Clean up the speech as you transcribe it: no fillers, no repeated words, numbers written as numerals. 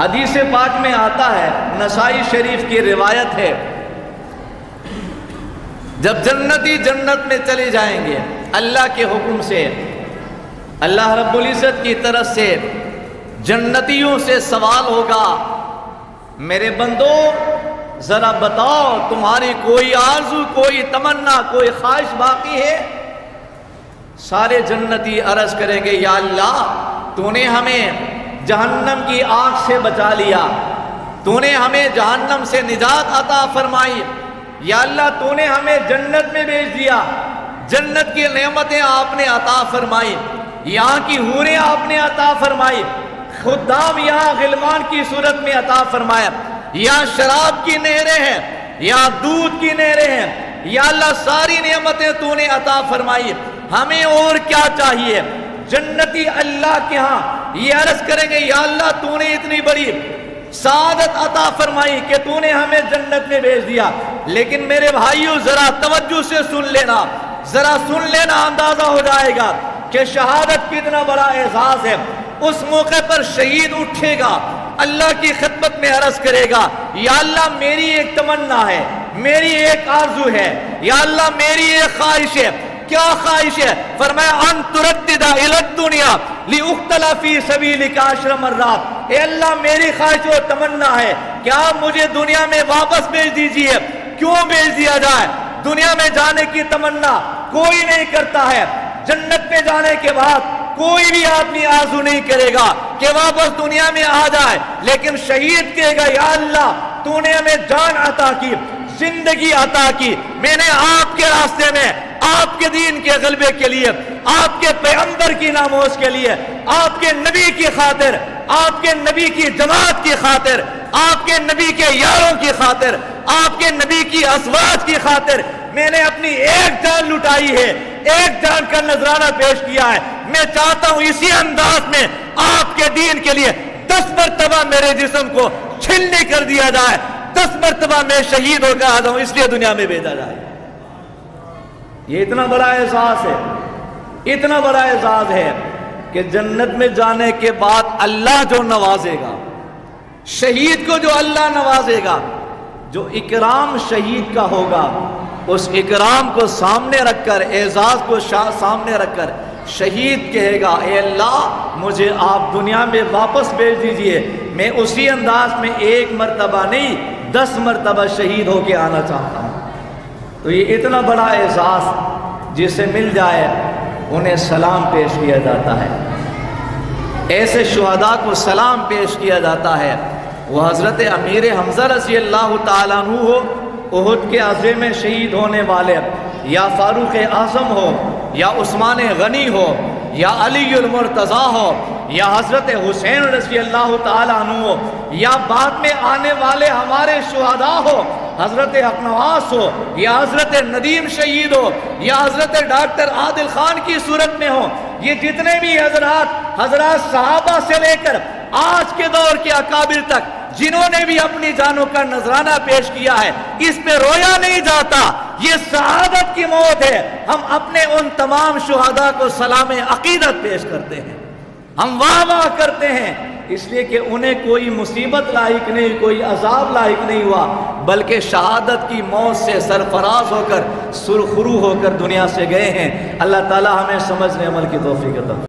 حدیث پاک میں آتا ہے، نسائی شریف کی روایت ہے، جب جنتی جنت میں چلے جائیں گے اللہ کے حکم سے، اللہ رب العزت کی طرف سے جنتیوں سے سوال ہوگا، میرے بندو ذرا بتاؤ تمہاری کوئی آرزو، کوئی تمنا، کوئی خواہش باقی ہے؟ سارے جنتی عرض کریں گے، یا اللہ تو نے ہمیں جہنم کی آگ سے بچا لیا، تو نے ہمیں جہنم سے نجات عطا فرمائی، یا اللہ تو نے ہمیں جنت میں بھیج دیا، جنت کی نعمتیں آپ نے عطا فرمائی، یہاں کی حوریں آپ نے عطا فرمائی، خدام یہاں غلمان کی صورت میں عطا فرمایا، یا شراب کی نہریں ہیں، یا دودھ کی نہریں ہیں، یا اللہ ساری نعمتیں تو نے عطا فرمائی، ہمیں اور کیا چاہیے؟ جنتی اللہ کے ہاں یہ عرض کریں گے، یا اللہ تو نے اتنی بڑی سعادت عطا فرمائی کہ تو نے ہمیں جنت میں بھیج دیا، لیکن میرے بھائیوں ذرا توجہ سے سن لینا، ذرا سن لینا، اندازہ ہو جائے گا کہ شہادت کتنا بڑا اعزاز ہے۔ اس موقع پر شہید اٹھے گا، اللہ کی خدمت میں عرض کرے گا، یا اللہ میری ایک تمنا ہے، میری ایک آرزو ہے، یا اللہ میری ایک خواہش ہے۔ کیا خواہش ہے؟ فرمایا ان تردد الی الدنیا لاقتل فی سبیلک 10 مرات، اے اللہ میری خواہش و تمنا ہے کہ آپ مجھے دنیا میں واپس بھیج دیجئے۔ کیوں بھیج دیا جائے؟ دنیا میں جانے کی تمنا کوئی نہیں کرتا ہے، جنت میں جانے کے بعد کوئی بھی آدمی آرزو نہیں کرے گا کہ واپس دنیا میں آ جائے، لیکن شہید کہے گا، یا اللہ تو نے ہمیں جان عطا کی، زندگی عطا کی، میں نے آپ کے راستے میں، آپ کے دین کے غلبے کے لیے، آپ کے پیغمبر کی ناموس کے لیے، آپ کے نبی کی خاطر، آپ کے نبی کی جماعت کی خاطر، آپ کے نبی کے یاروں کی خاطر، آپ کے نبی کی ازواج کی خاطر میں نے اپنی ایک جان لٹائی ہے، ایک جان کا نذرانہ پیش کیا ہے۔ میں چاہتا ہوں اسی انداز میں آپ کے دین کے لیے 10 مرتبہ میرے جسم کو چھلنی کر دیا جائے، 10 مرتبہ میں شہید ہو کر آ جاؤں، اس لیے دنیا میں بھیجا جائے۔ یہ اتنا بڑا احساس ہے، اتنا بڑا اعزاز ہے کہ جنت میں جانے کے بعد اللہ جو نوازے گا، شہید کو جو اللہ نوازے گا، جو اکرام شہید کا ہوگا، اس اکرام کو سامنے رکھ کر، اعزاز کو سامنے رکھ کر شہید کہے گا، اے اللہ مجھے آپ دنیا میں واپس بھیج دیجئے، میں اسی انداز میں 1 مرتبہ نہیں 10 مرتبہ شہید ہو کے آنا چاہتا ہوں۔ تو یہ اتنا بڑا اعزاز جسے مل جائے انہیں سلام پیش کیا جاتا ہے، ایسے شہداء کو سلام پیش کیا جاتا ہے۔ وہ حضرت امیر حمزہ رضی اللہ تعالیٰ عنہ ہو، احد کے عزے میں شہید ہونے والے، یا فاروق اعظم ہو، یا عثمان غنی ہو، یا علی المرتضیٰ ہو، یا حضرت حسین رضی اللہ تعالیٰ عنہ ہو، یا بعد میں آنے والے ہمارے شہداء ہو، حضرت حق نواز ہو، یا حضرت ندیم شہید ہو، یا حضرت ڈاکٹر عادل خان کی صورت میں ہو، یہ جتنے بھی حضرات صحابہ سے لے کر آج کے دور کے اکابر تک جنہوں نے بھی اپنی جانوں کا نذرانہ پیش کیا ہے، اس پہ رویا نہیں جاتا، یہ سعادت کی موت ہے۔ ہم اپنے ان تمام شہداء کو سلام عقیدت پیش کرتے ہیں، ہم واہ واہ کرتے ہیں، اس لیے کہ انہیں کوئی مصیبت لاحق نہیں، کوئی عذاب لاحق نہیں ہوا، بلکہ شہادت کی موت سے سرفراز ہو کر، سرخرو ہو کر دنیا سے گئے ہیں۔ اللہ تعالی ہمیں سمجھنے عمل کی توفیق عطا فرمائے۔